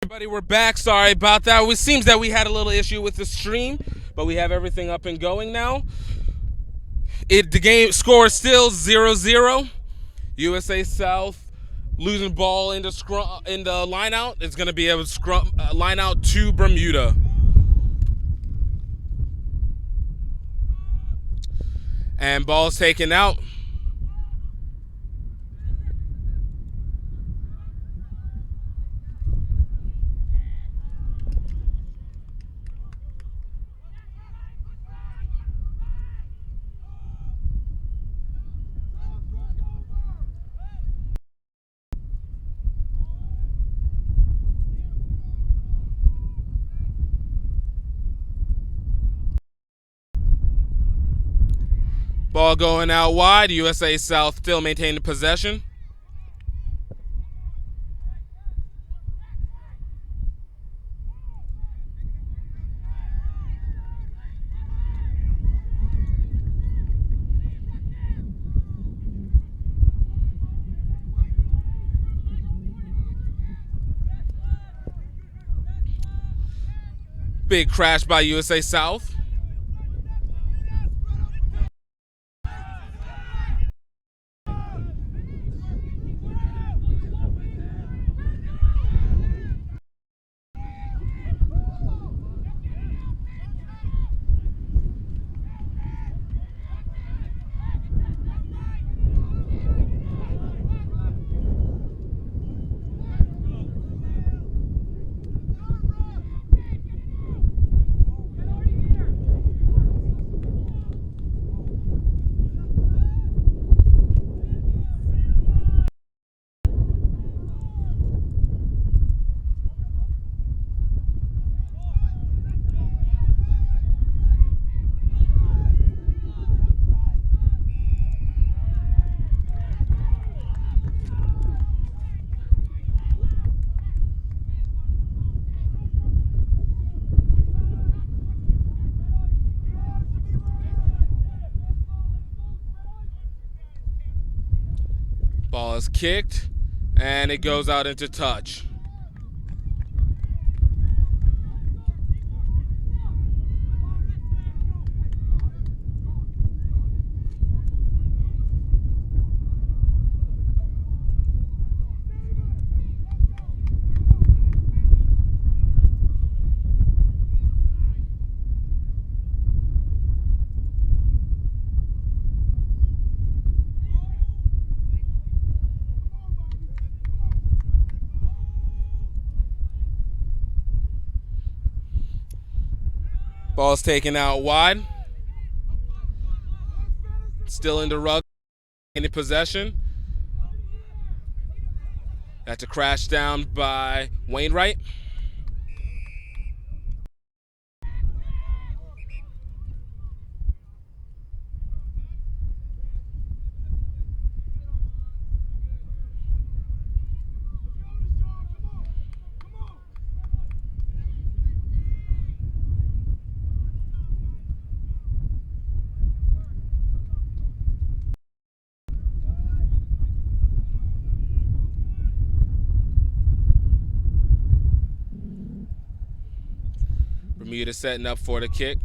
Everybody, we're back. Sorry about that. It seems that we had a little issue with the stream, but we have everything up and going now. The game score is still 0-0. USA South losing ball in the line out. It's going to be a line out to Bermuda. And ball's taken out. Ball going out wide. USA South still maintaining possession. Big crash by USA South. Ball is kicked, and it goes out into touch. Ball's taken out wide. Still in the rug, in possession. That's a crash down by Wainwright. Bermuda setting up for the kick.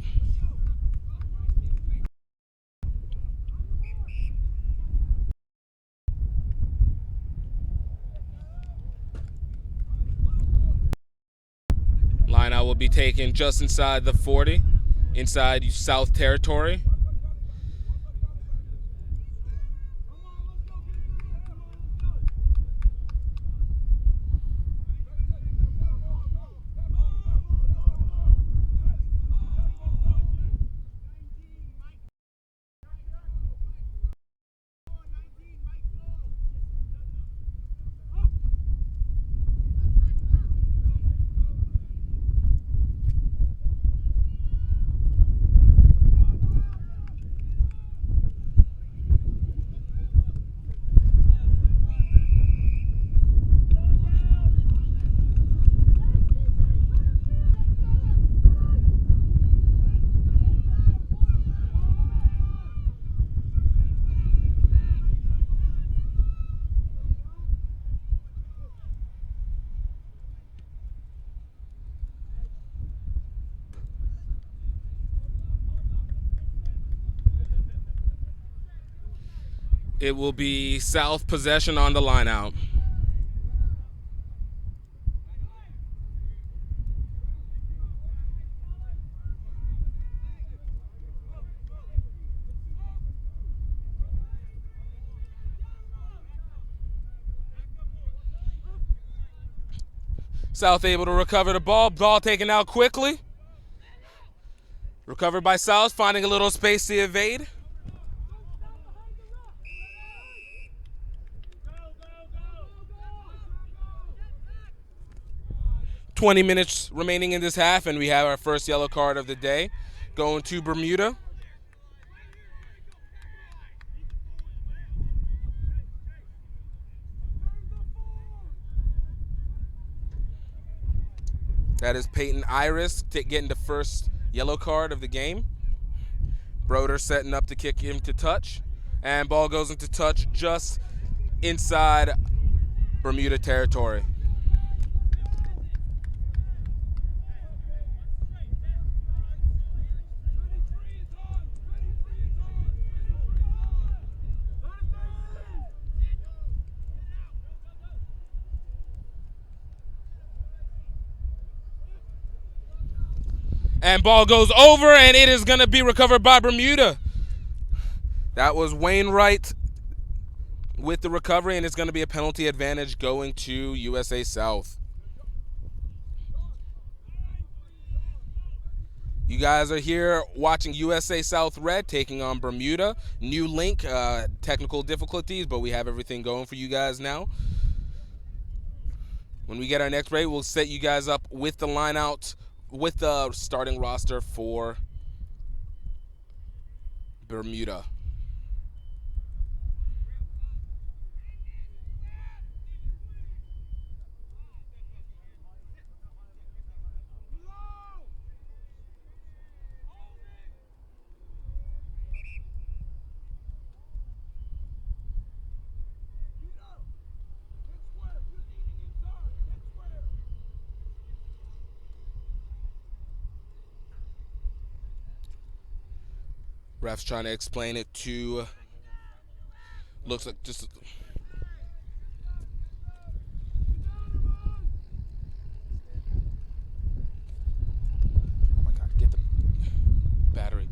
Lineout will be taken just inside the 40, inside South territory. It will be South possession on the line out. South able to recover the ball. Ball taken out quickly. Recovered by South, finding a little space to evade. "20 minutes remaining in this half, and we have our first yellow card of the day going to Bermuda. That is Peyton Iris getting the first yellow card of the game. Broder setting up to kick him to touch. And ball goes into touch just inside Bermuda territory. And ball goes over, and it is going to be recovered by Bermuda. That was Wainwright with the recovery, and it's going to be a penalty advantage going to USA South. You guys are here watching USA South Red taking on Bermuda. New link, technical difficulties, but we have everything going for you guys now. When we get our next break, we'll set you guys up with the line out, with the starting roster for Bermuda. Ref's trying to explain it to, looks like just, oh my God, get the battery.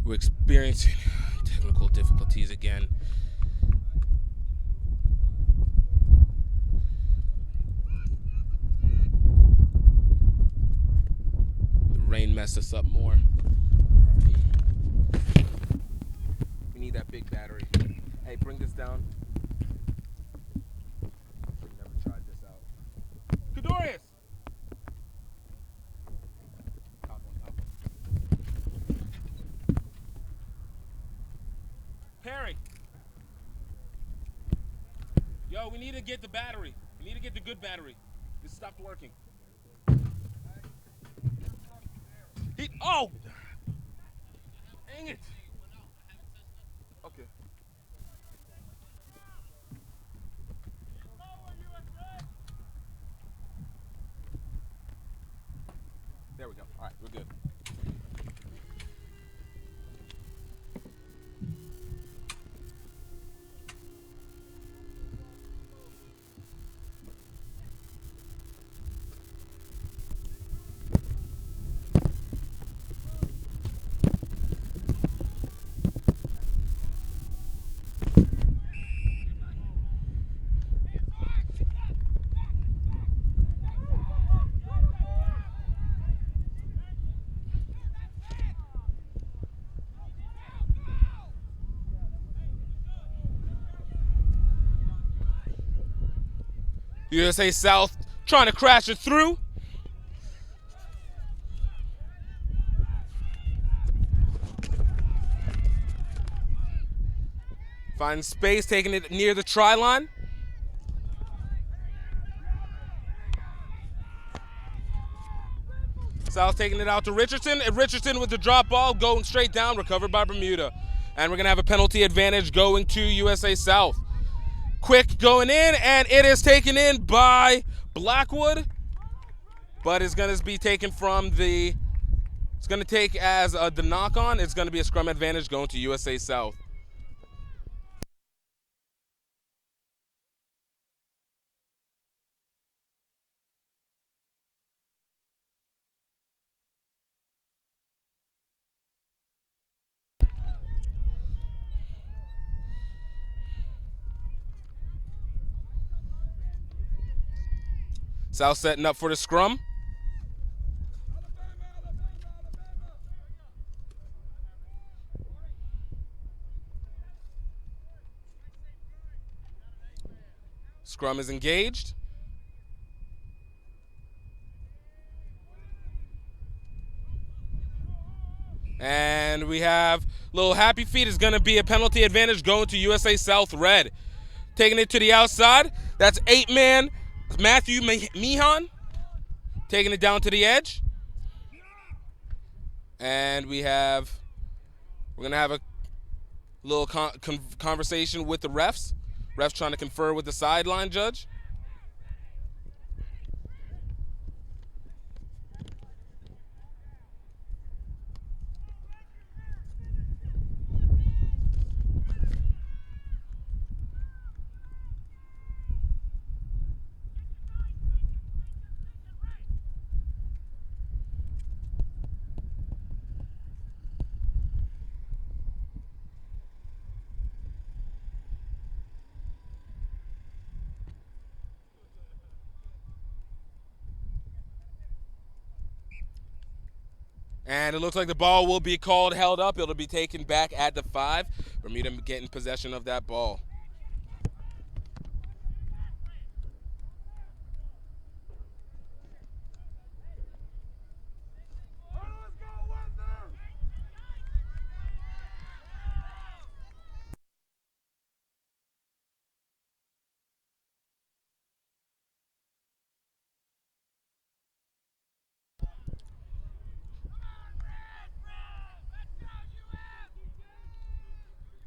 We're experiencing technical difficulties again. Rain messed us up more. We need that big battery. Hey, bring this down. We never tried this out. Kadorius! Top one. Perry! Yo, we need to get the battery. We need to get the good battery. This stopped working. Oh! Dang it! Okay. There we go. All right, we're good. USA South trying to crash it through. Finds space, taking it near the try line. South taking it out to Richardson, and Richardson with the drop ball going straight down, recovered by Bermuda. And we're going to have a penalty advantage going to USA South. Quick going in, and it is taken in by Blackwood. but it's going to be taken from the. It's going to take as the knock on. It's going to be a scrum advantage going to USA South. South setting up for the scrum. Scrum is engaged. And we have little happy feet is going to be a penalty advantage going to USA South Red. Taking it to the outside. That's 8-man Matthew Mihan. Taking it down to the edge. And we're going to have a little conversation with the refs. Refs trying to confer with the sideline judge. And it looks like the ball will be called held up. It'll be taken back at the 5. Bermuda getting possession of that ball.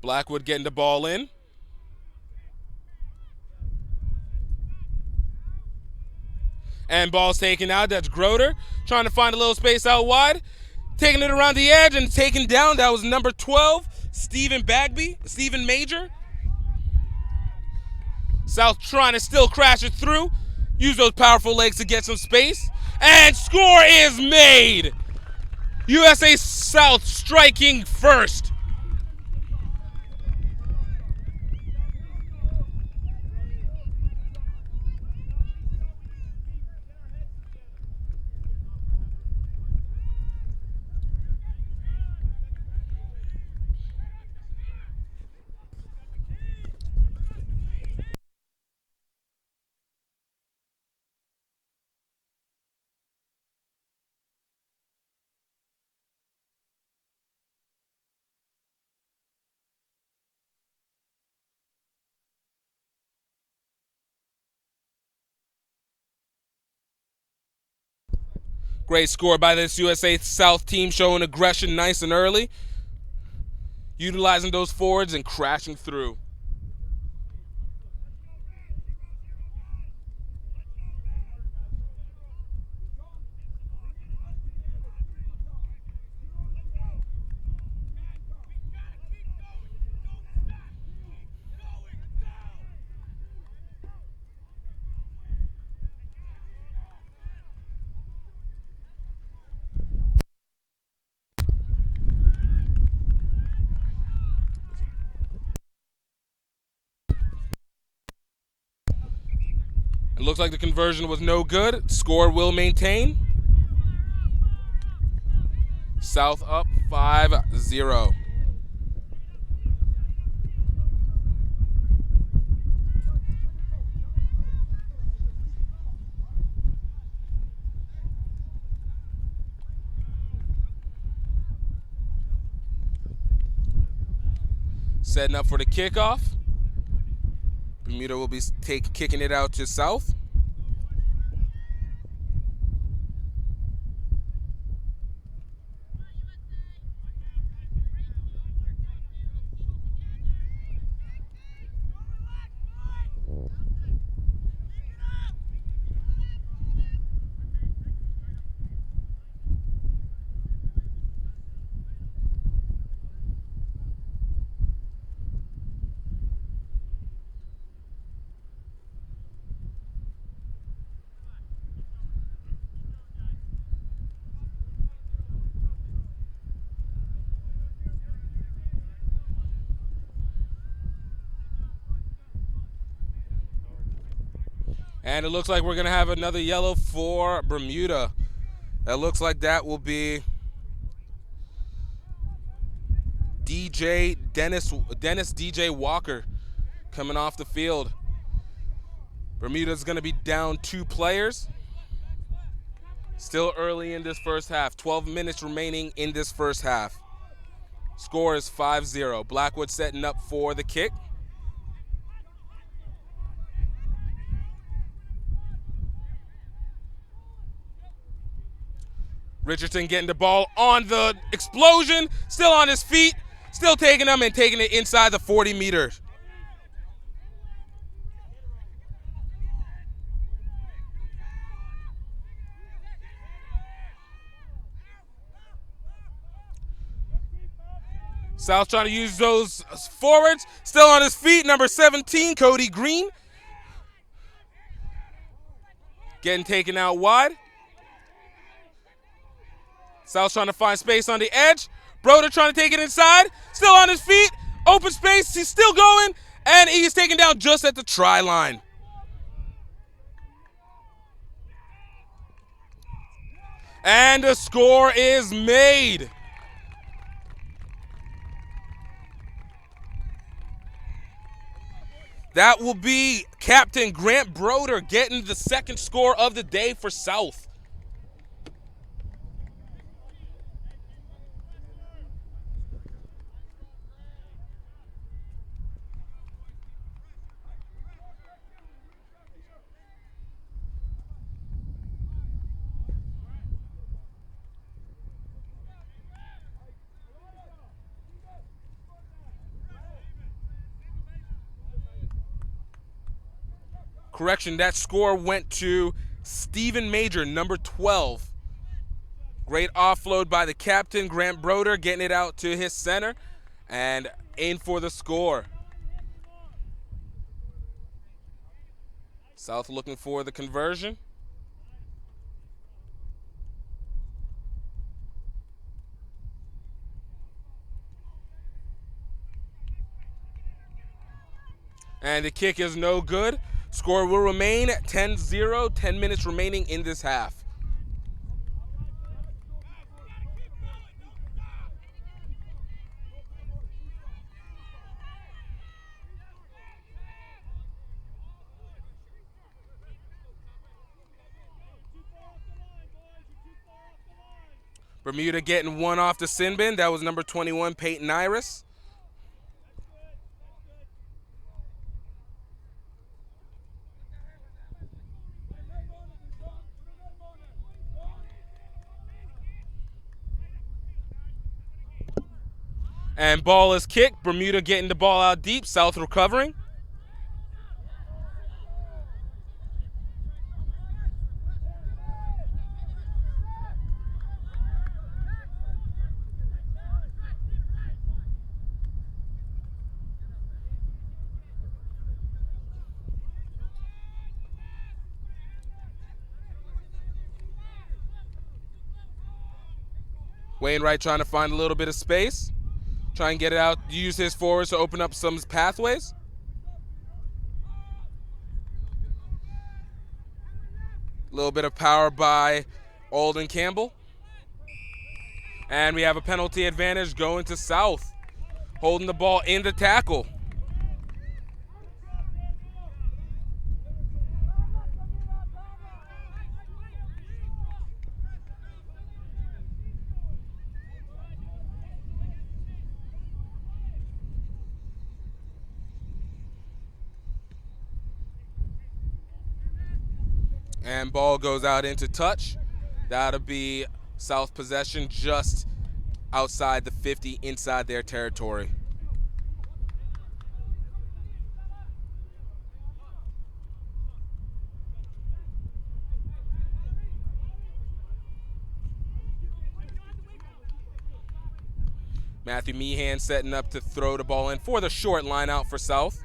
Blackwood getting the ball in. And ball's taken out. That's Groder trying to find a little space out wide. Taking it around the edge and taken down. That was number 12, Stephen Major. South trying to still crash it through. Use those powerful legs to get some space. And score is made. USA South striking first. Great score by this USA South team, showing aggression nice and early. Utilizing those forwards and crashing through. It looks like the conversion was no good. Score will maintain. South up 5-0. Setting up for the kickoff. Bermuda will be kicking it out to South. And it looks like we're going to have another yellow for Bermuda. It looks like that will be Dennis DJ Walker coming off the field. Bermuda's going to be down 2 players. Still early in this first half. 12 minutes remaining in this first half. Score is 5-0. Blackwood setting up for the kick. Richardson getting the ball on the explosion. Still on his feet. Still taking them and taking it inside the 40 meters. South trying to use those forwards. Still on his feet, number 17, Cody Green. Getting taken out wide. South trying to find space on the edge. Broder trying to take it inside. Still on his feet. Open space. He's still going. And he's taken down just at the try line. And the score is made. That will be Captain Grant Broder getting the second score of the day for South. Correction, that score went to Stephen Major, number 12. Great offload by the captain, Grant Broder, getting it out to his center and in for the score. South looking for the conversion. And the kick is no good. Score will remain 10-0, 10 minutes remaining in this half. Bermuda getting one off the sin bin. That was number 21, Peyton Iris. And ball is kicked. Bermuda getting the ball out deep. South recovering. Wainwright trying to find a little bit of space. Try and get it out, use his forwards to open up some pathways. A little bit of power by Alden Campbell. And we have a penalty advantage going to South. Holding the ball in the tackle. And ball goes out into touch. That'll be South possession just outside the 50, inside their territory. Matthew Meehan setting up to throw the ball in for the short line out for South.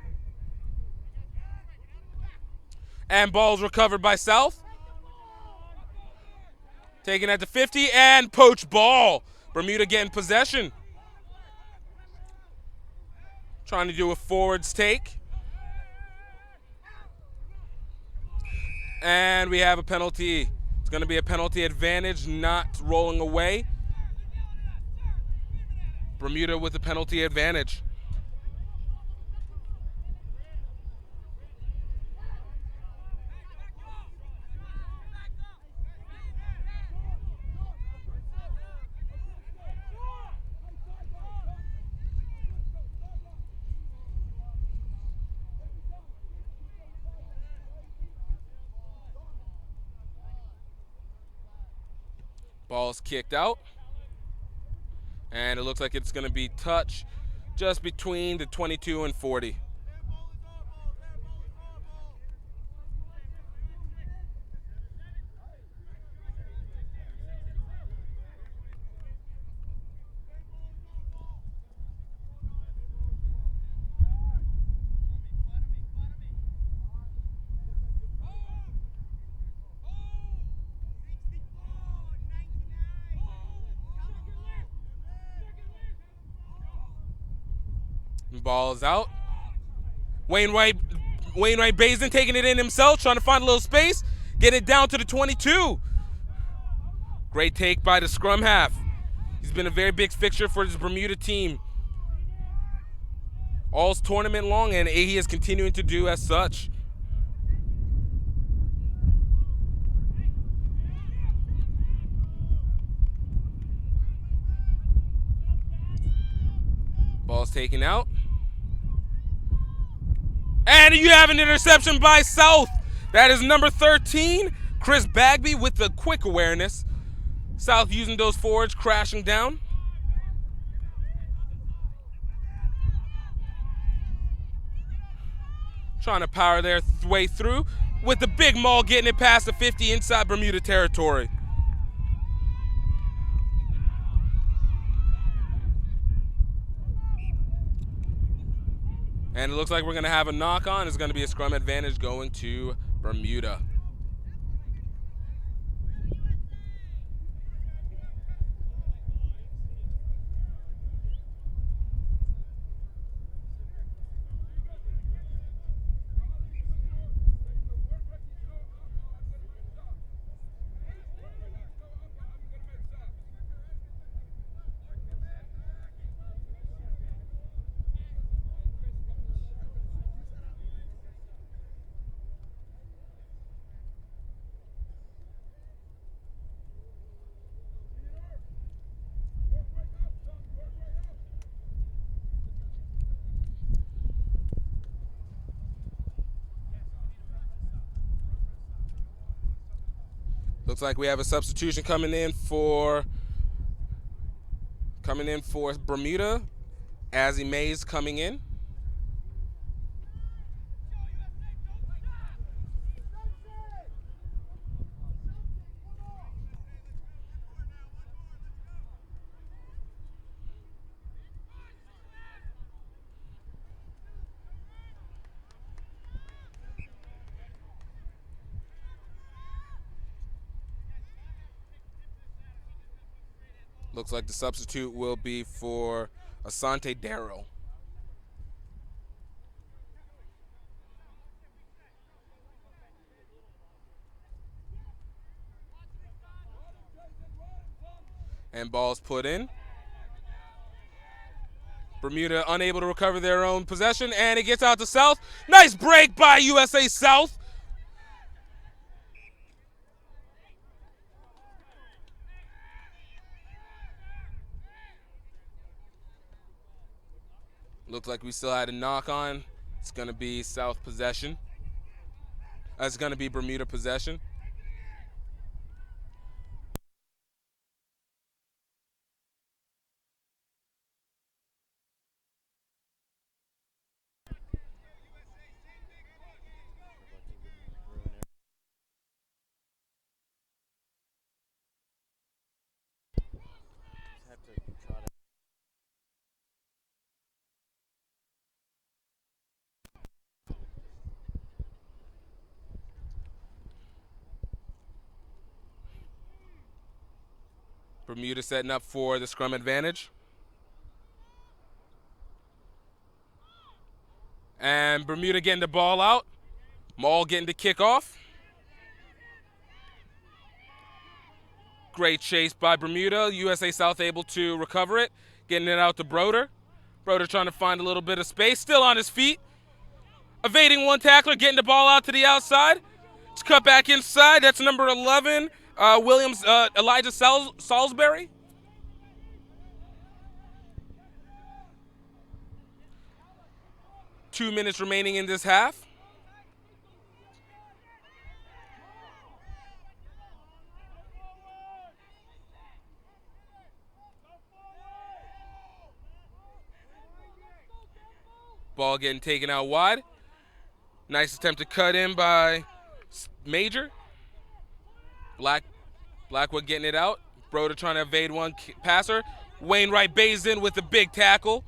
And ball's recovered by South. Taken at the 50 and poached ball. Bermuda getting possession. Trying to do a forwards take. And we have a penalty. It's going to be a penalty advantage, not rolling away. Bermuda with a penalty advantage. Ball's kicked out. And it looks like it's going to be touch just between the 22 and 40. Ball's out. Wainwright Bazin taking it in himself, trying to find a little space, get it down to the 22. Great take by the scrum half. He's been a very big fixture for his Bermuda team all tournament long, and he is continuing to do as such. Ball's taken out. And you have an interception by South. That is number 13, Chris Bagby with the quick awareness. South using those forwards, crashing down. Trying to power their way through with the big maul getting it past the 50 inside Bermuda territory. And it looks like we're going to have a knock-on. It's going to be a scrum advantage going to Bermuda. Looks like we have a substitution coming in for Bermuda. Azzy Mays coming in. Looks like the substitute will be for Asante Darrow. And ball's put in. Bermuda unable to recover their own possession, and it gets out to South. Nice break by USA South. Looks like we still had a knock on. It's going to be South possession. It's going to be Bermuda possession. Bermuda setting up for the scrum advantage. And Bermuda getting the ball out. Maul getting the kickoff. Great chase by Bermuda. USA South able to recover it. Getting it out to Broder. Broder trying to find a little bit of space. Still on his feet. Evading one tackler. Getting the ball out to the outside. It's cut back inside. That's number 11, Elijah Salisbury. Two minutes remaining in this half. Ball getting taken out wide. Nice attempt to cut in by Major. Blackwood getting it out. Broder trying to evade one passer. Wainwright bays in with a big tackle.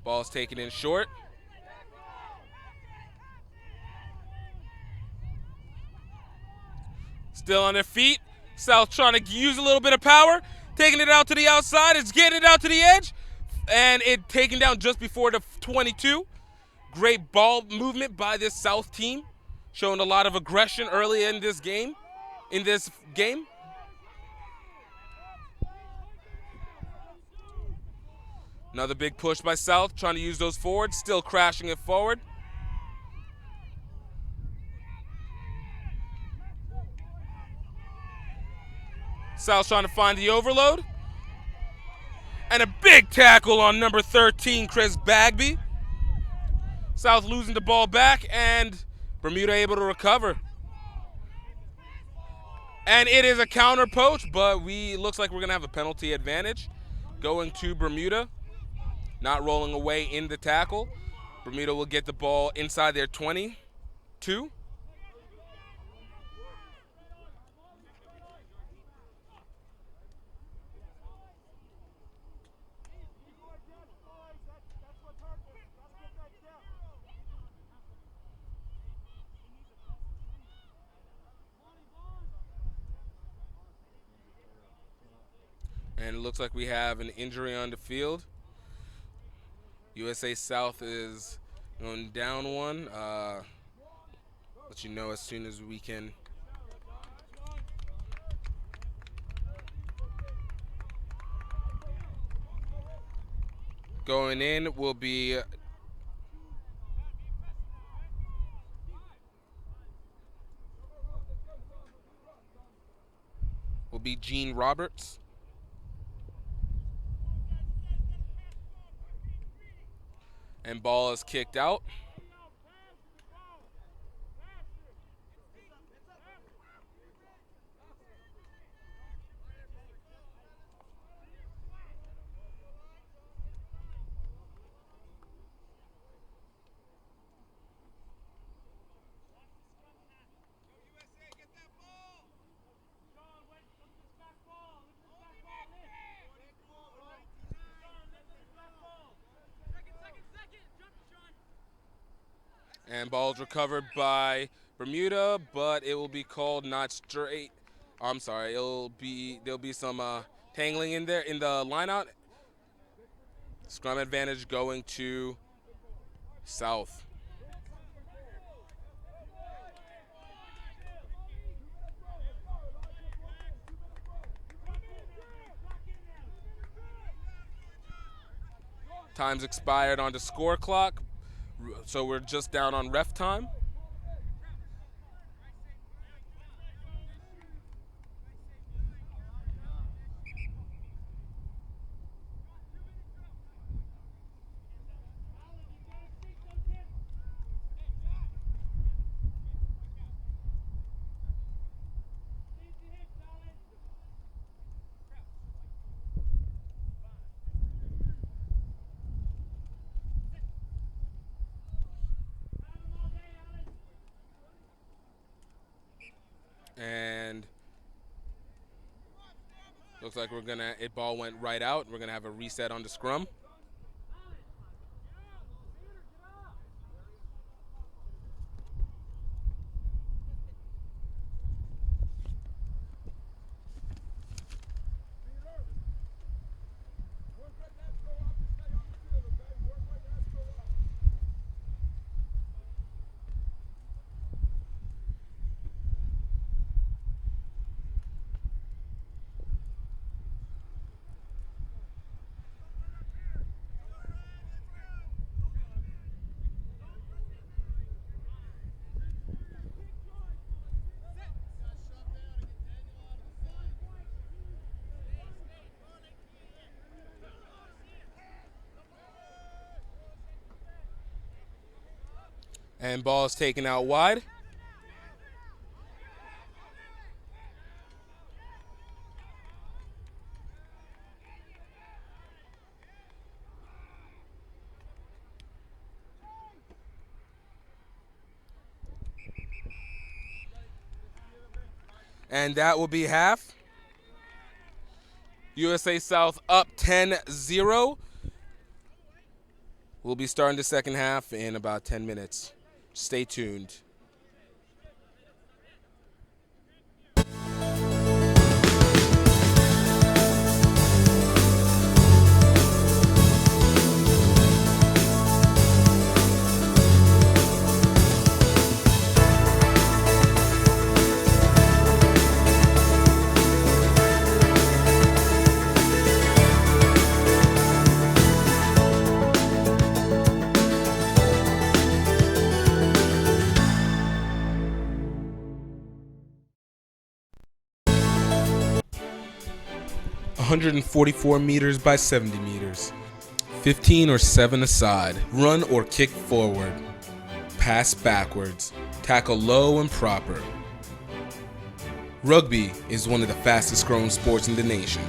Ball's taken in short. Still on their feet. South trying to use a little bit of power. Taking it out to the outside. It's getting it out to the edge. And it taken down just before the 22. Great ball movement by this South team. Showing a lot of aggression early in this game. Another big push by South. Trying to use those forwards. Still crashing it forward. South trying to find the overload. And a big tackle on number 13, Chris Bagby. South losing the ball back, and Bermuda able to recover. And it is a counter poach, but looks like we're going to have a penalty advantage going to Bermuda. Not rolling away in the tackle. Bermuda will get the ball inside their 22. And it looks like we have an injury on the field. USA South is going down one. Let you know as soon as we can. Going in will be Gene Roberts. And ball is kicked out. And ball's recovered by Bermuda, but it will be called not straight. I'm sorry, there'll be some tangling in there in the lineout. Scrum advantage going to South. Time's expired on the score clock. So we're just down on ref time. And looks like ball went right out. We're gonna have a reset on the scrum. And ball is taken out wide. And that will be half. USA South up 10-0. We'll be starting the second half in about 10 minutes. Stay tuned. (144 meters by 70 meters). 15 or 7 aside. Run or kick forward. Pass backwards. Tackle low and proper. Rugby is one of the fastest growing sports in the nation.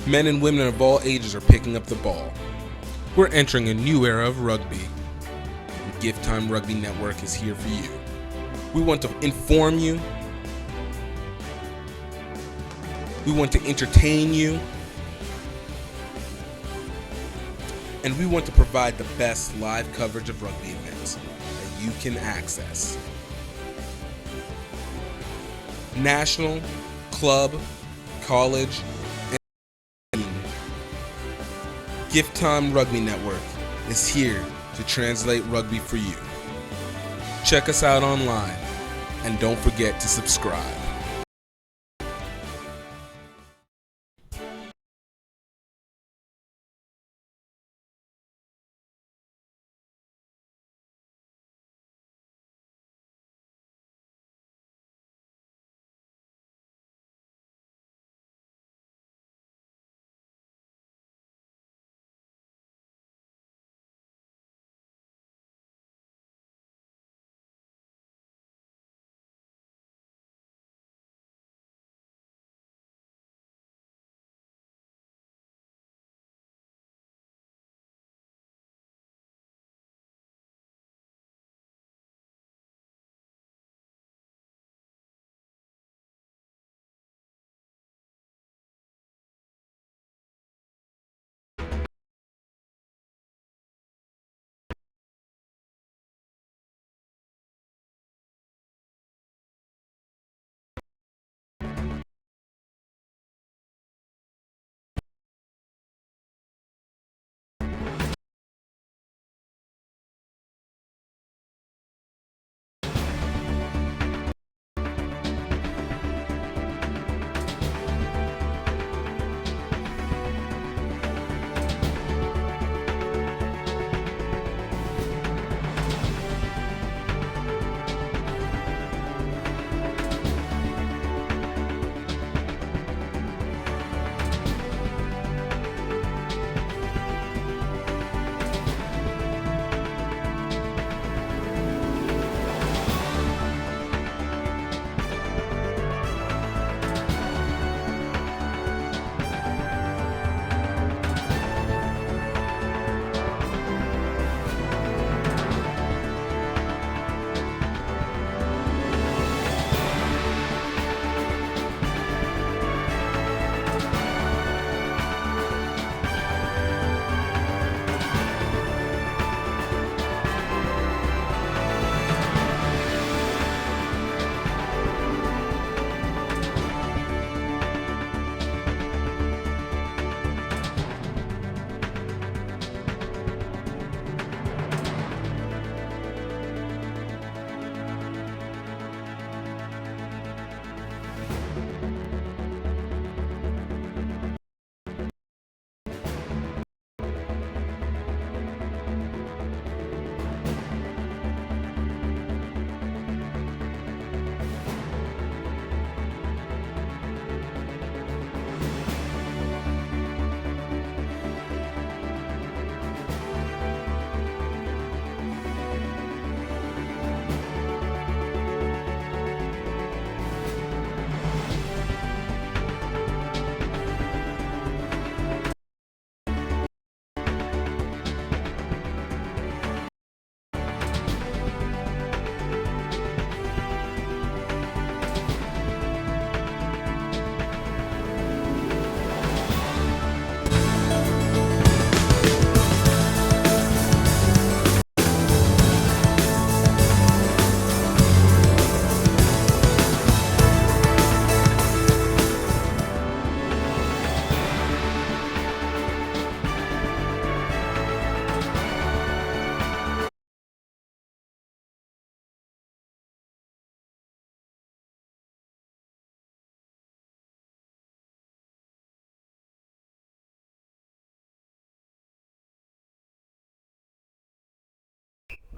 Men and women of all ages are picking up the ball. We're entering a new era of rugby. The Gifttime Rugby Network is here for you. We want to inform you. We want to entertain you. And we want to provide the best live coverage of rugby events that you can access. National, club, college, and Gifttime Rugby Network is here to translate rugby for you. Check us out online and don't forget to subscribe.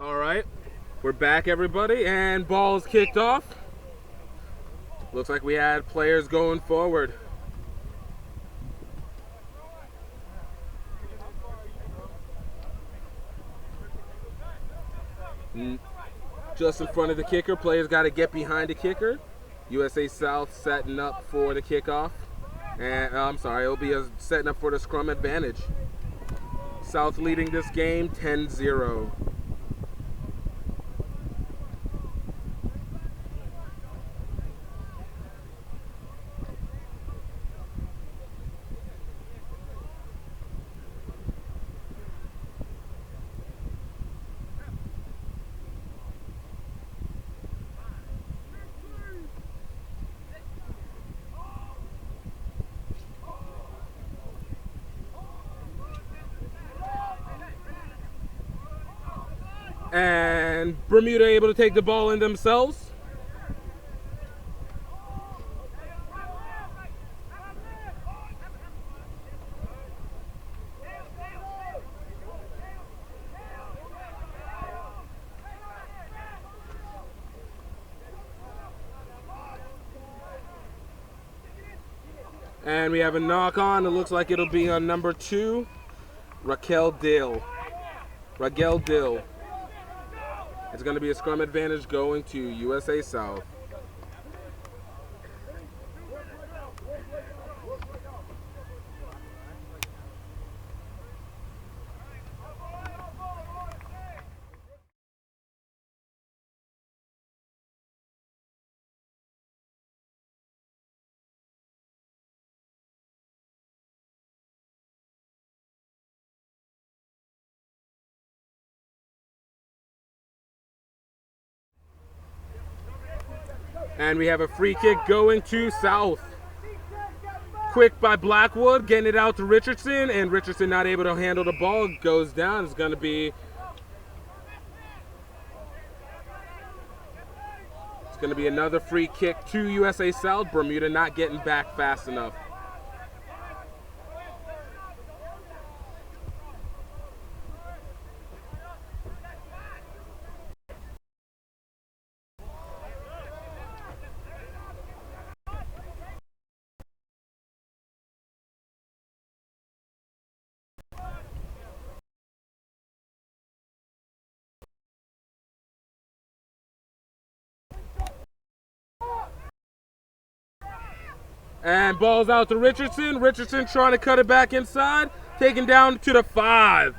All right, we're back, everybody, and ball is kicked off. Looks like we had players going forward. Just in front of the kicker, players got to get behind the kicker. USA South setting up for the kickoff. And I'm sorry, it'll be setting up for the scrum advantage. South leading this game 10-0. And Bermuda able to take the ball in themselves. And we have a knock on. It looks like it'll be on number 2, Raquel Dill. It's going to be a scrum advantage going to USA South. And we have a free kick going to South. Quick by Blackwood, getting it out to Richardson, and Richardson not able to handle the ball, goes down. It's going to be another free kick to USA South. Bermuda not getting back fast enough. And ball's out to Richardson. Richardson trying to cut it back inside. Taken down to the 5.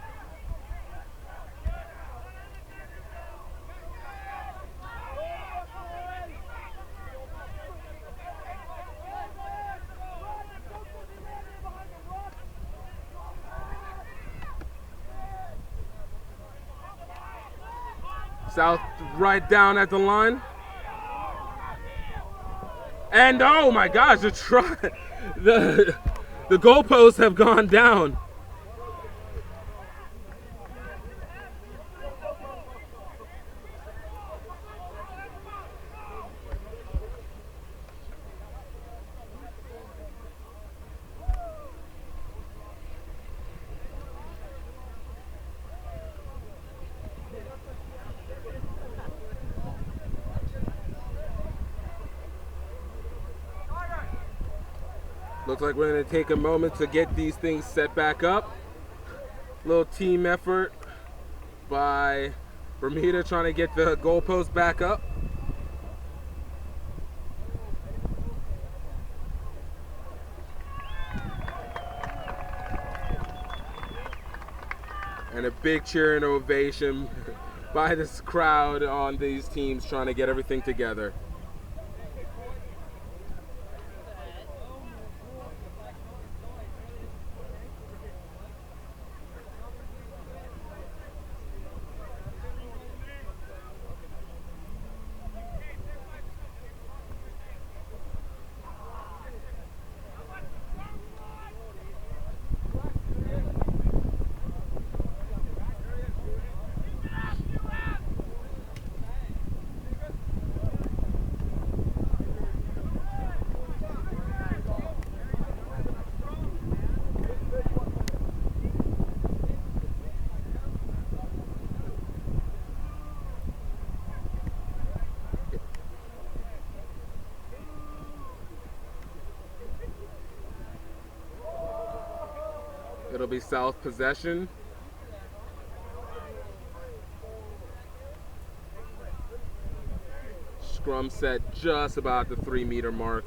South right down at the line. And oh my gosh, the goalposts have gone down. Looks like we're going to take a moment to get these things set back up. Little team effort by Bermuda trying to get the goalpost back up. And a big cheer and ovation by this crowd on these teams trying to get everything together. It'll be South possession. Scrum set just about the 3-meter mark.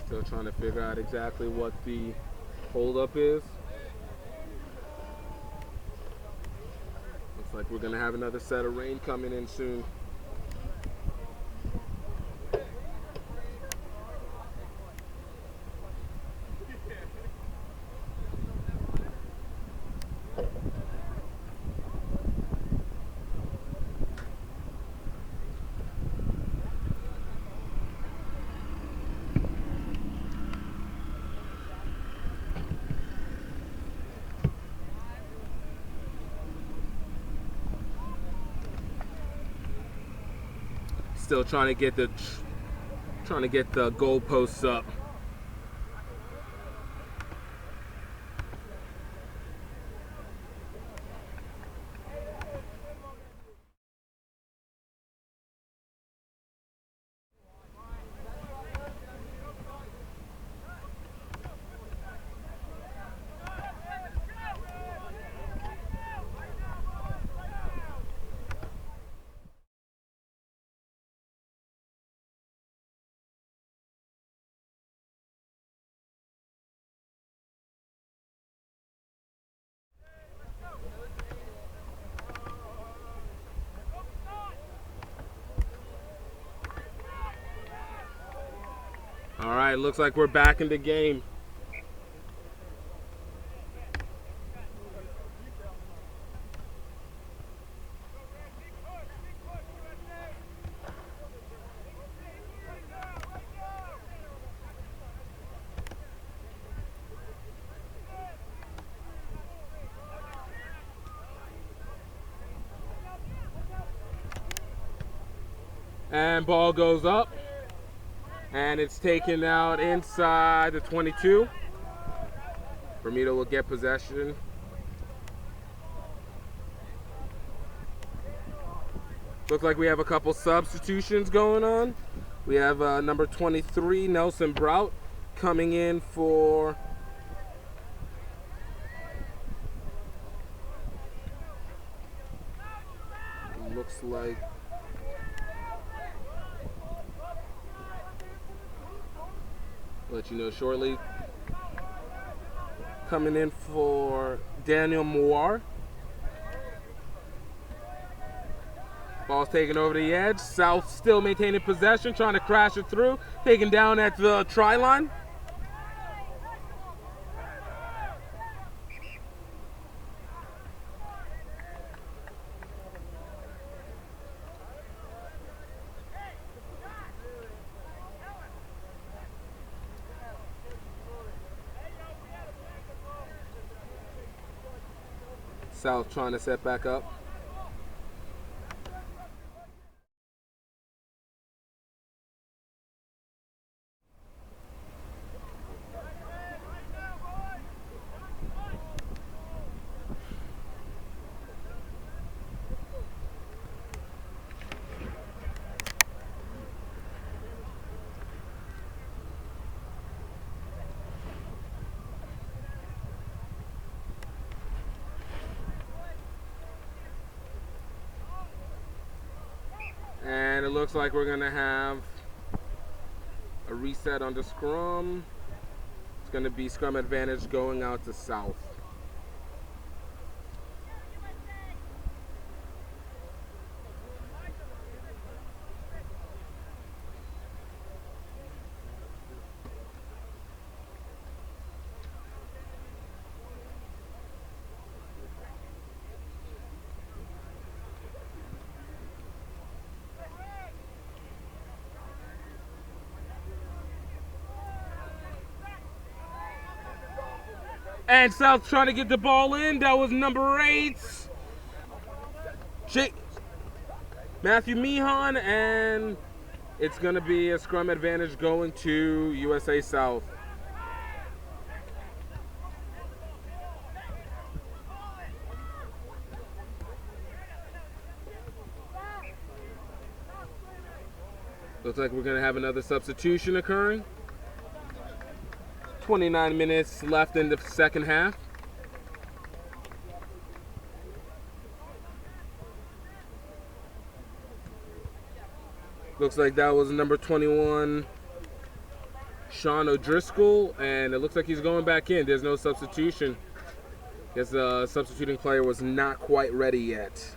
Still trying to figure out exactly what the holdup is. Looks like we're going to have another set of rain coming in soon. Still trying to get the goalposts up. All right, looks like we're back in the game. And ball goes up. And it's taken out inside the 22. Bermuda will get possession. Looks like we have a couple substitutions going on. We have number 23, Nelson Brout, coming in for looks like let you know shortly. Coming in for Daniel Moore. Ball's taken over the edge. South still maintaining possession, trying to crash it through. Taken down at the try line. South trying to set back up. And it looks like we're gonna have a reset on the scrum. It's gonna be scrum advantage going out to South. And South trying to get the ball in. That was number 8. Matthew Meehan, and it's going to be a scrum advantage going to USA South. Looks like we're going to have another substitution occurring. 29 minutes left in the second half. Looks like that was number 21, Sean O'Driscoll, and it looks like he's going back in. There's no substitution. Guess the substituting player was not quite ready yet.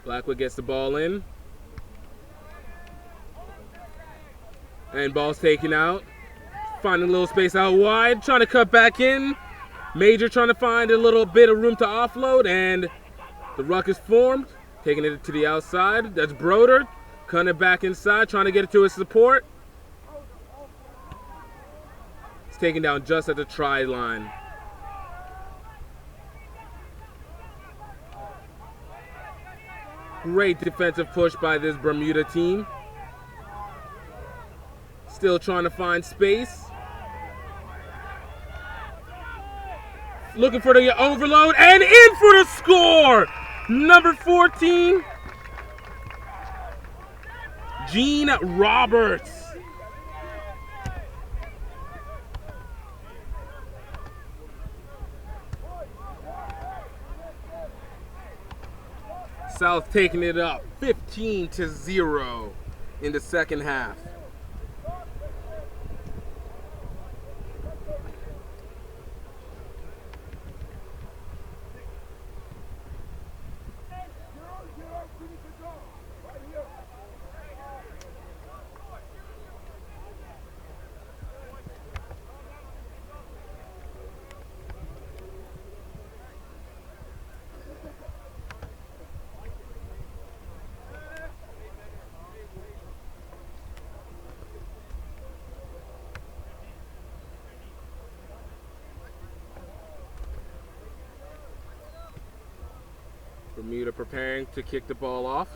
Blackwood gets the ball in. And ball's taken out. Finding a little space out wide. Trying to cut back in. Major trying to find a little bit of room to offload. And the ruck is formed. Taking it to the outside. That's Broder. Cutting it back inside. Trying to get it to his support. It's taken down just at the try line. Great defensive push by this Bermuda team. Still trying to find space. Looking for the overload and in for the score! Number 14, Gene Roberts. South taking it up 15-0 in the second half. Bermuda preparing to kick the ball off.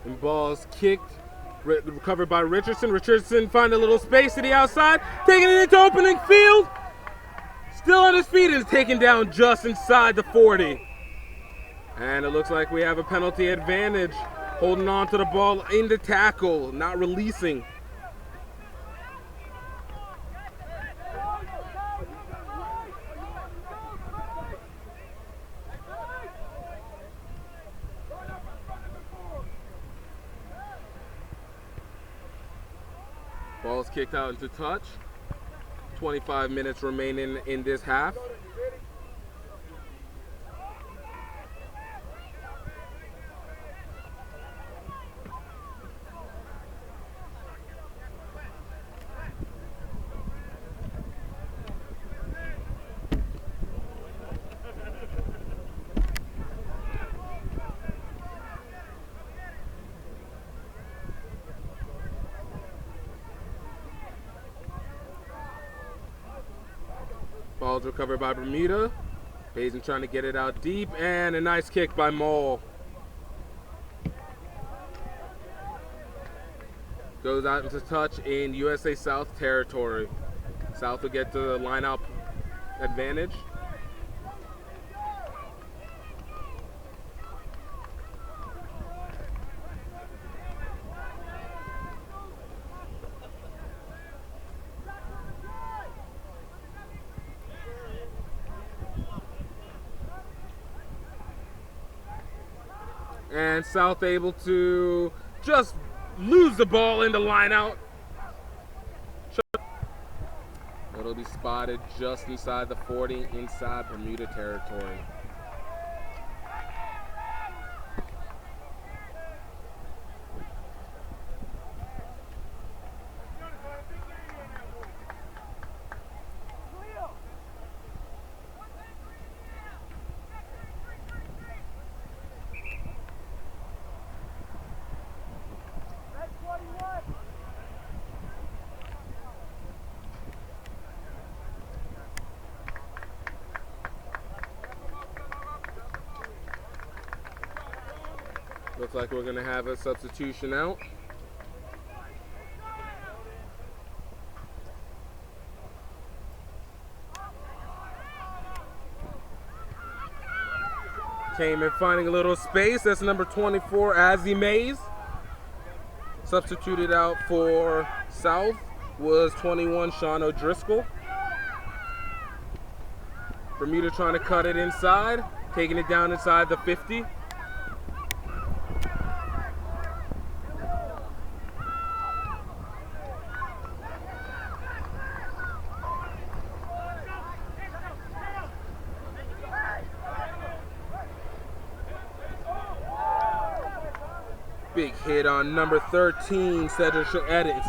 And ball's kicked, recovered by Richardson. Richardson find a little space to the outside, taking it into opening field. Still on his feet and is taken down just inside the 40. And it looks like we have a penalty advantage, holding on to the ball in the tackle, not releasing. Ball's kicked out into touch. 25 minutes remaining in this half. Ball's recovered by Bermuda. Hazen trying to get it out deep, and a nice kick by Mole. Goes out into touch in USA South territory. South will get the line-out advantage. And South able to just lose the ball in the line out. Hold it'll be spotted just inside the 40, inside Bermuda territory. Looks like we're going to have a substitution out. Came in finding a little space. That's number 24, Azzy Mays. Substituted out for South was 21, Sean O'Driscoll. Bermuda trying to cut it inside, taking it down inside the 50. Big hit on number 13, Cedric Edis.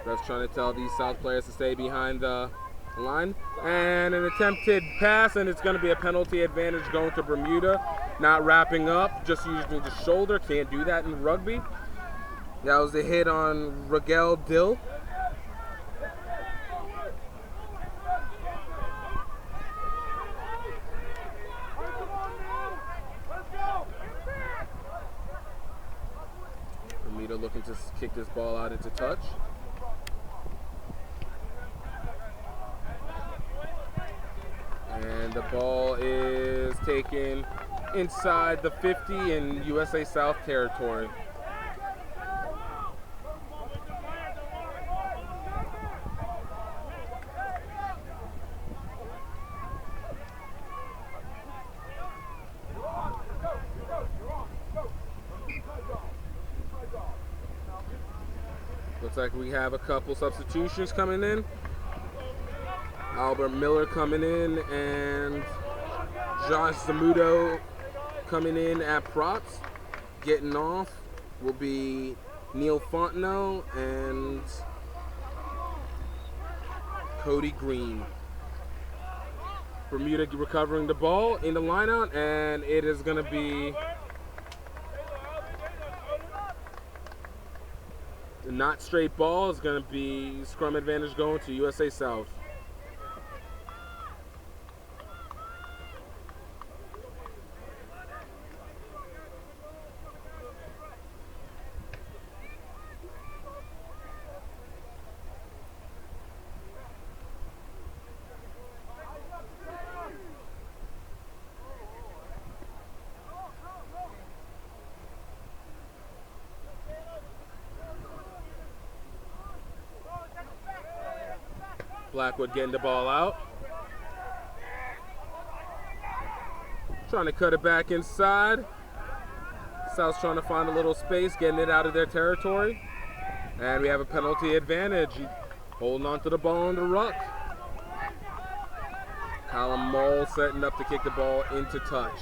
That's trying to tell these South players to stay behind the line. And an attempted pass, and it's going to be a penalty advantage going to Bermuda. Not wrapping up, just using the shoulder. Can't do that in rugby. That was a hit on Rigel Dill. Bermuda looking to kick this ball out into touch. And the ball is taken inside the 50 in USA South territory. Looks like we have a couple substitutions coming in. Albert Miller coming in and Josh Zamudo coming in at props. Getting off will be Neil Fontenot and Cody Green. Bermuda recovering the ball in the lineout, and it is going to be the not straight ball. Is going to be scrum advantage going to USA South. Blackwood getting the ball out. Trying to cut it back inside. South's trying to find a little space, getting it out of their territory. And we have a penalty advantage. Holding on to the ball in the ruck. Callum Mole setting up to kick the ball into touch.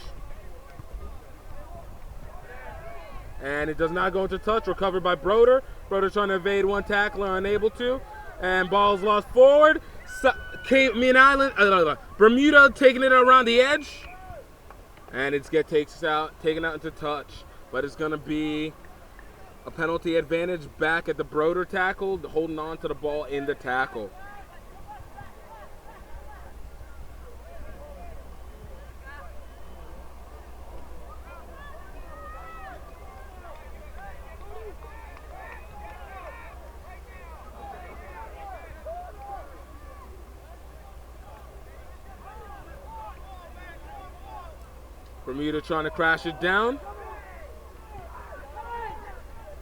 And it does not go into touch. Recovered by Broder. Broder trying to evade one tackler, unable to. And ball's lost forward. Bermuda taking it around the edge. And it's taken out into touch. But it's going to be a penalty advantage back at the Broder tackle, holding on to the ball in the tackle. Bermuda trying to crash it down.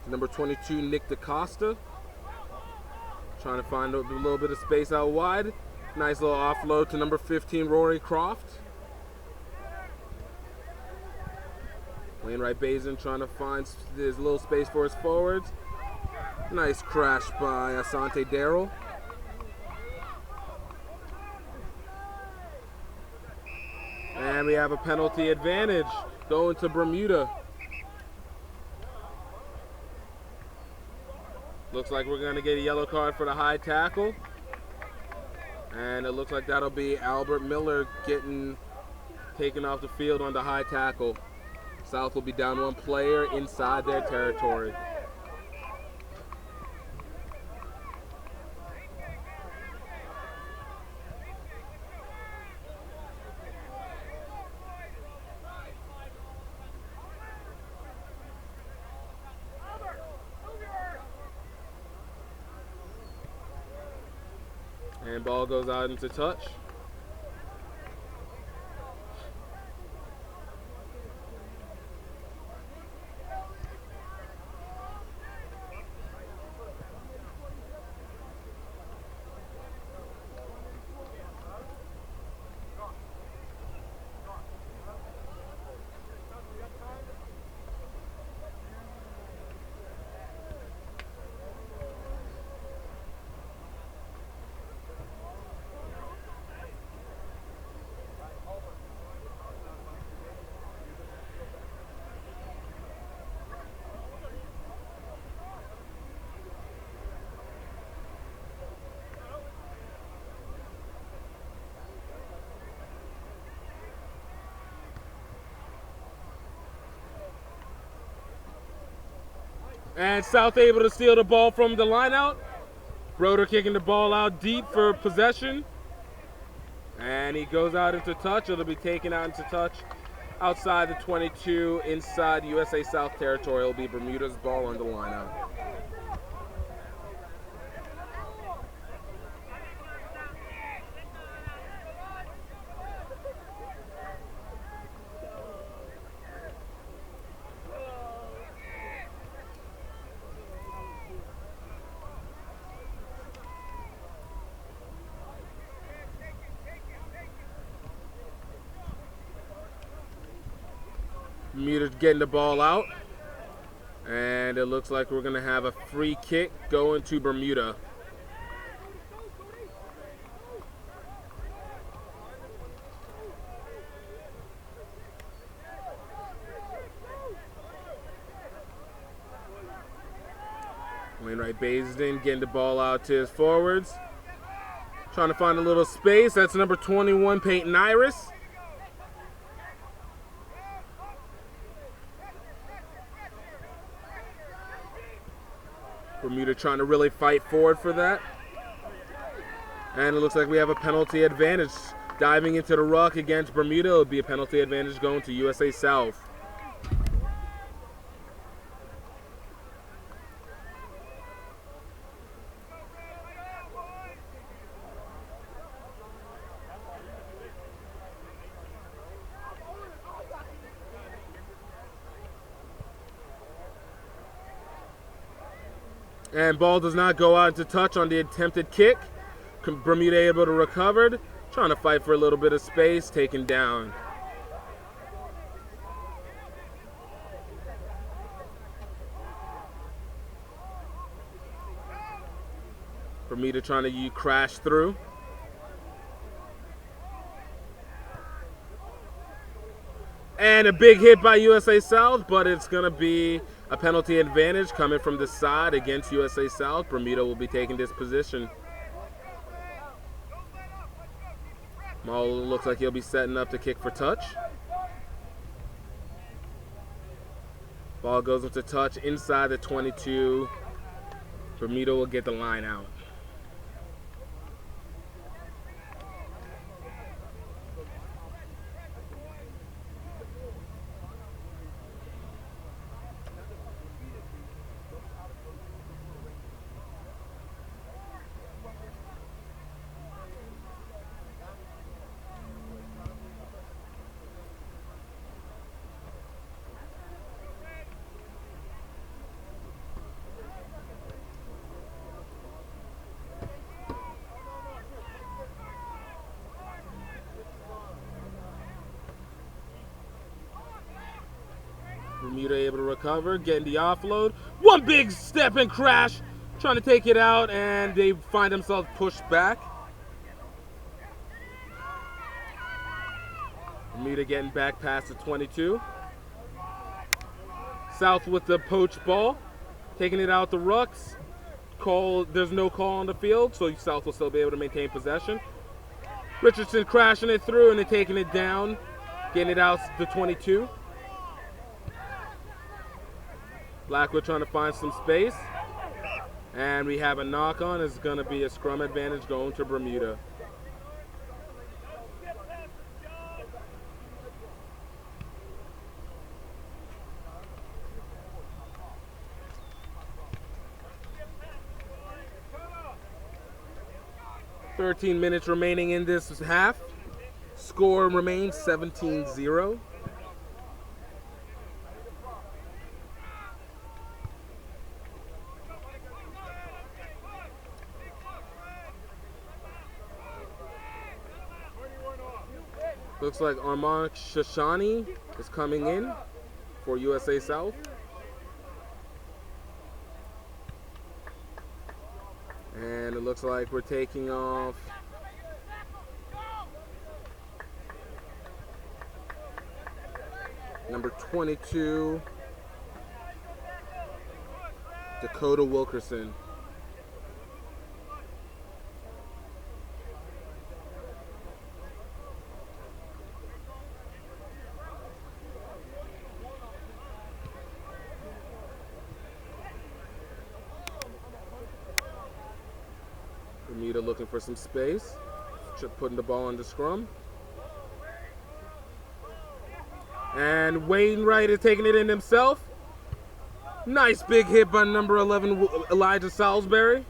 Number 22, Nick DaCosta. Trying to find a little bit of space out wide. Nice little offload to number 15, Rory Croft. Wainwright Bazin trying to find his little space for his forwards. Nice crash by Asante Darrell. And we have a penalty advantage going to Bermuda. Looks like we're going to get a yellow card for the high tackle. And it looks like that'll be Albert Miller getting taken off the field on the high tackle. South will be down one player inside their territory. And ball goes out into touch. And South able to steal the ball from the line out. Broder kicking the ball out deep for possession. And he goes out into touch. It'll be taken out into touch outside the 22 inside USA South territory. It'll be Bermuda's ball on the line out. Bermuda getting the ball out, and it looks like we're going to have a free kick going to Bermuda. Wainwright Baisden getting the ball out to his forwards, trying to find a little space. That's number 21, Peyton Iris. Bermuda trying to really fight forward for that. And it looks like we have a penalty advantage. Diving into the ruck against Bermuda, it'll be a penalty advantage going to USA South. And ball does not go out into touch on the attempted kick. Bermuda able to recover, trying to fight for a little bit of space, taken down. Bermuda trying to crash through. And a big hit by USA South, but it's going to be a penalty advantage coming from the side against USA South. Bermuda will be taking this position. Maul looks like he'll be setting up to kick for touch. Ball goes into touch inside the 22. Bermuda will get the line out. Bermuda able to recover, getting the offload. One big step and crash trying to take it out, and they find themselves pushed back. Bermuda getting back past the 22. South with the poach ball, taking it out the rucks. There's no call on the field, so South will still be able to maintain possession. Richardson crashing it through and then taking it down, getting it out the 22. Blackwood trying to find some space. And we have a knock on. It's going to be a scrum advantage going to Bermuda. "13 minutes remaining in this half. Score remains 17-0. Looks like Armand Shashani is coming in for USA South. And it looks like we're taking off number 22, Dakota Wilkerson. Bermuda looking for some space, putting the ball in the scrum. And Wainwright is taking it in himself. Nice big hit by number 11, Elijah Salisbury.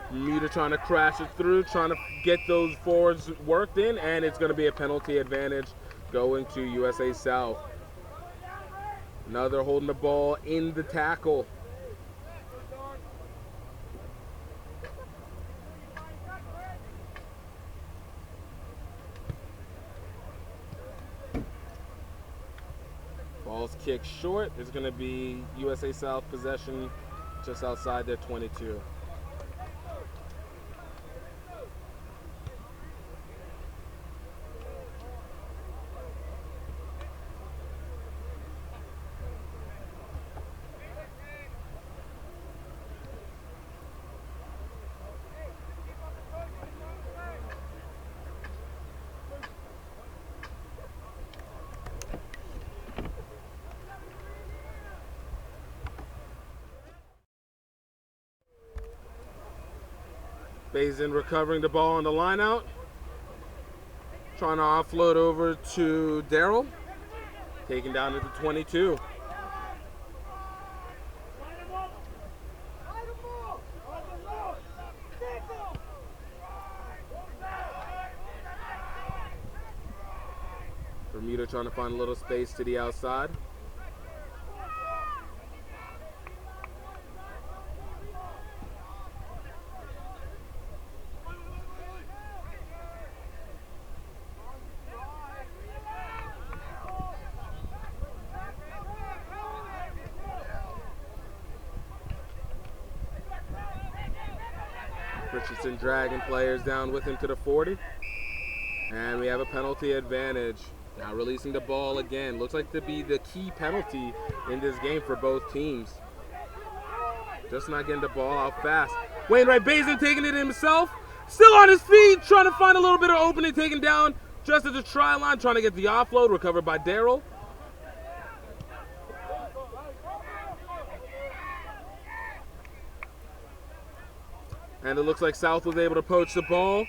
Bermuda trying to crash it through, trying to get those forwards worked in, and it's going to be a penalty advantage going to USA South. Another holding the ball in the tackle. Ball's kicked short. It's going to be USA South possession just outside their 22. Bazin recovering the ball on the line out. Trying to offload over to Darrell. Taken down to the 22. Bermuda trying to find a little space to the outside. Richardson dragging players down with him to the 40. And we have a penalty advantage. Now releasing the ball again. Looks like to be the key penalty in this game for both teams. Just not getting the ball out fast. Wainwright Bazin taking it himself. Still on his feet, trying to find a little bit of opening, taken down just at the try line, trying to get the offload, recovered by Darrell. And it looks like South was able to poach the ball.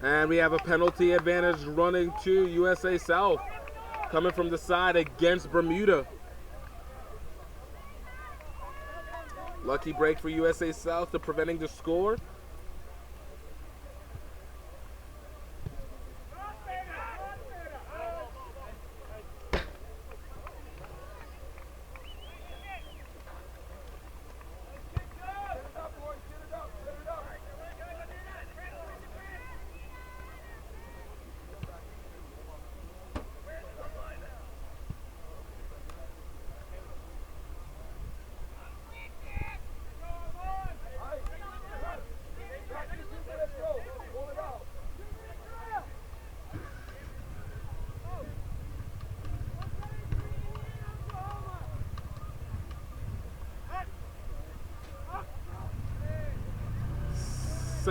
And we have a penalty advantage running to USA South. Coming from the side against Bermuda. Lucky break for USA South to preventing the score.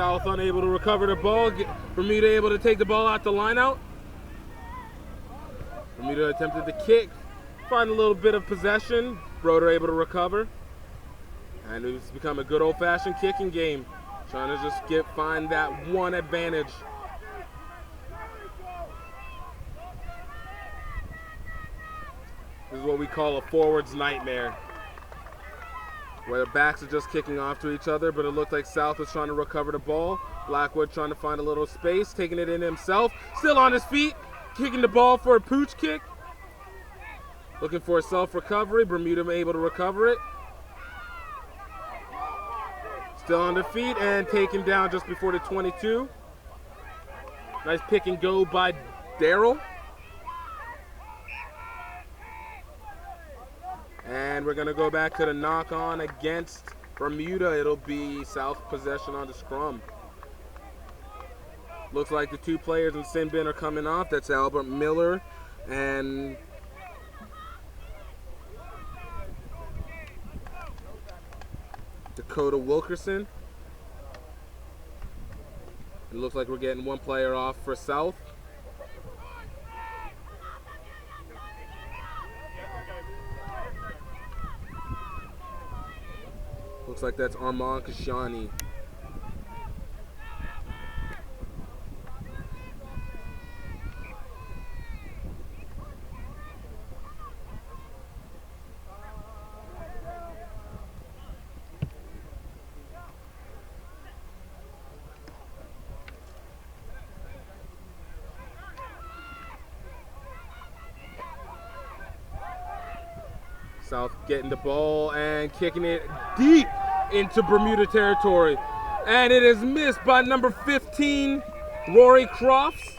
South unable to recover the ball. Bermuda able to take the ball out the line out. Bermuda attempted the kick. Find a little bit of possession. Broder able to recover. And it's become a good old-fashioned kicking game. Trying to just find that one advantage. This is what we call a forward's nightmare, where the backs are just kicking off to each other, but it looked like South was trying to recover the ball. Blackwood trying to find a little space, taking it in himself. Still on his feet, kicking the ball for a pooch kick. Looking for a self-recovery. Bermuda able to recover it. Still on the feet and taken down just before the 22. Nice pick and go by Darryl. And we're going to go back to the knock-on against Bermuda. It'll be South possession on the scrum. Looks like the two players in sin bin are coming off. That's Albert Miller and Dakota Wilkerson. It looks like we're getting one player off for South. Looks like that's Armand Kashani. South getting the ball and kicking it deep into Bermuda territory. And it is missed by number 15, Rory Crofts.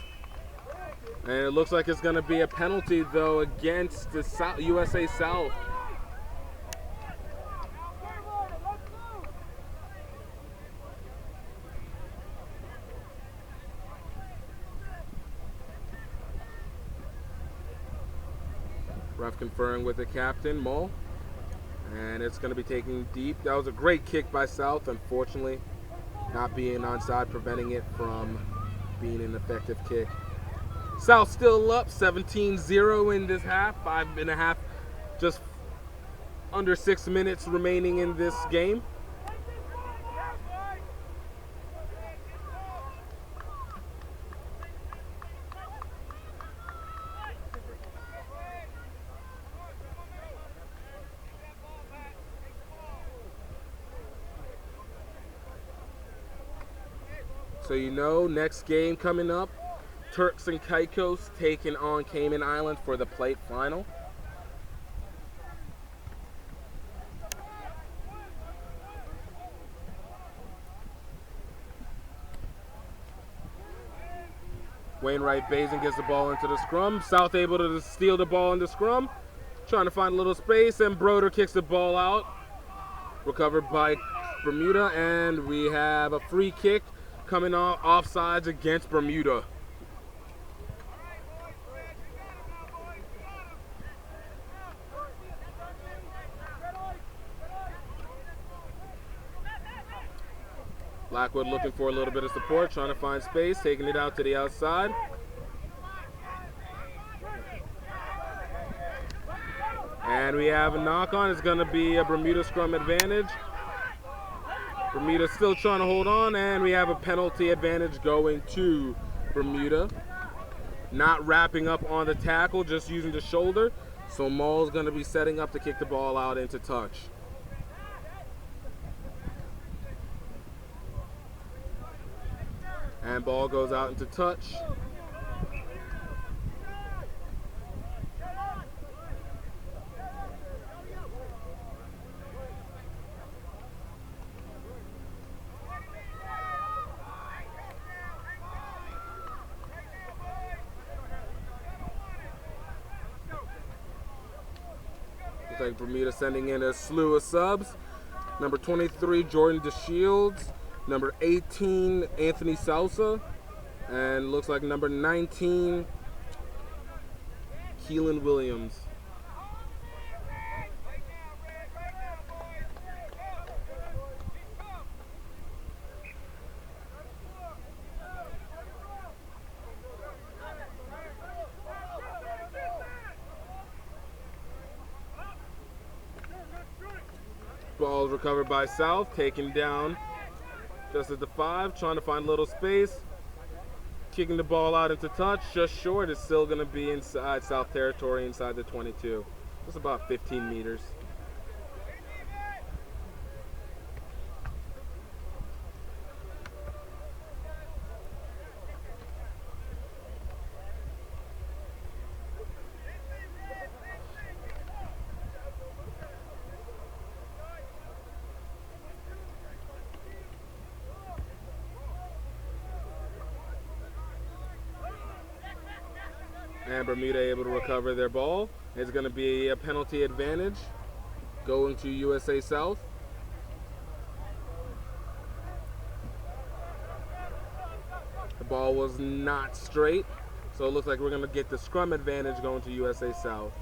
And it looks like it's going to be a penalty, though, against the USA South. Ref conferring with the captain, Mull. And it's going to be taken deep. That was a great kick by South. Unfortunately, not being onside, preventing it from being an effective kick. South still up 17-0 in this half. 5.5, just under 6 minutes remaining in this game. So you know, next game coming up, Turks and Caicos taking on Cayman Islands for the plate final. Wainwright Bazin gets the ball into the scrum. South able to steal the ball in the scrum. Trying to find a little space, and Broder kicks the ball out. Recovered by Bermuda, and we have a free kick coming off offsides against Bermuda. Blackwood looking for a little bit of support, trying to find space, taking it out to the outside. And we have a knock-on. It's going to be a Bermuda scrum advantage. Bermuda still trying to hold on, and we have a penalty advantage going to Bermuda. Not wrapping up on the tackle, just using the shoulder. So Mull's going to be setting up to kick the ball out into touch. And ball goes out into touch. Looks like Bermuda sending in a slew of subs. Number 23, Jordan DeShields. Number 18, Anthony Salsa. And looks like number 19, Keelan Williams. Ball is recovered by South, taken down just at the 5, trying to find a little space. Kicking the ball out into touch, just short. It's still going to be inside South territory, inside the 22. Just about 15 meters. And Bermuda able to recover their ball. It's going to be a penalty advantage going to USA South. The ball was not straight, so it looks like we're going to get the scrum advantage going to USA South.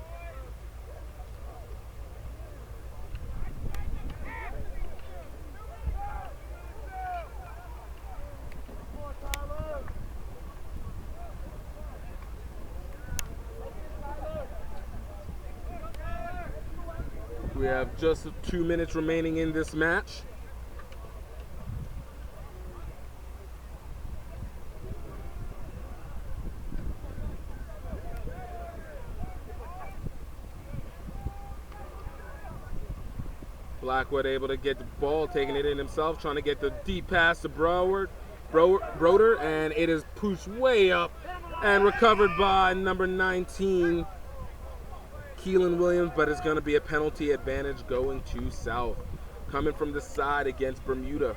We have just 2 minutes remaining in this match. Blackwood able to get the ball, taking it in himself, trying to get the deep pass to Broder, and it is pushed way up and recovered by number 19, Keelan Williams, but it's going to be a penalty advantage going to South. Coming from the side against Bermuda.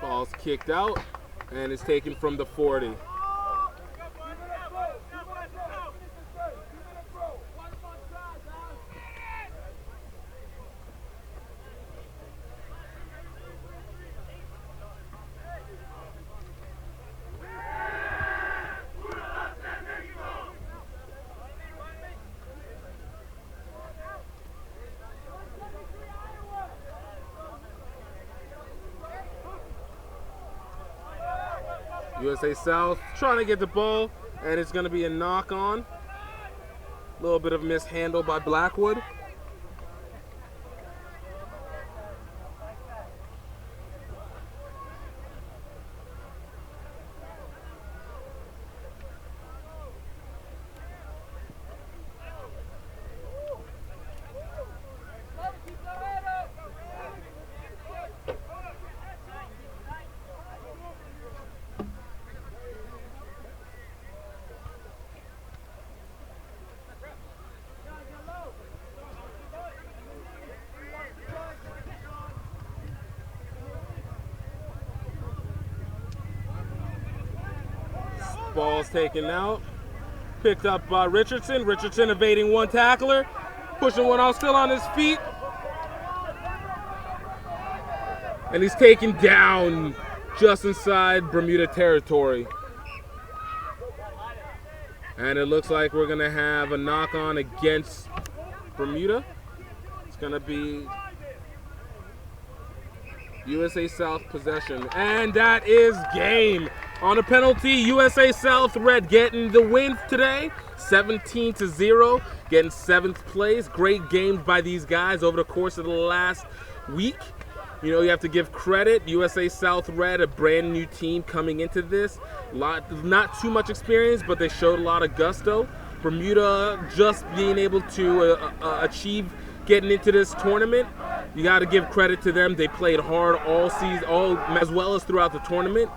Ball's kicked out and is taken from the 40. USA South trying to get the ball, and it's going to be a knock on. A little bit of mishandle by Blackwood. Ball's taken out. Picked up by Richardson. Richardson evading one tackler. Pushing one out, still on his feet. And he's taken down just inside Bermuda territory. And it looks like we're going to have a knock-on against Bermuda. It's going to be USA South possession. And that is game. On a penalty, USA South Red getting the win today, 17-0, getting 7th place. Great games by these guys over the course of the last week. You know, you have to give credit. USA South Red, a brand new team coming into this. Not too much experience, but they showed a lot of gusto. Bermuda just being able to achieve getting into this tournament. You got to give credit to them. They played hard all season, as well as throughout the tournament.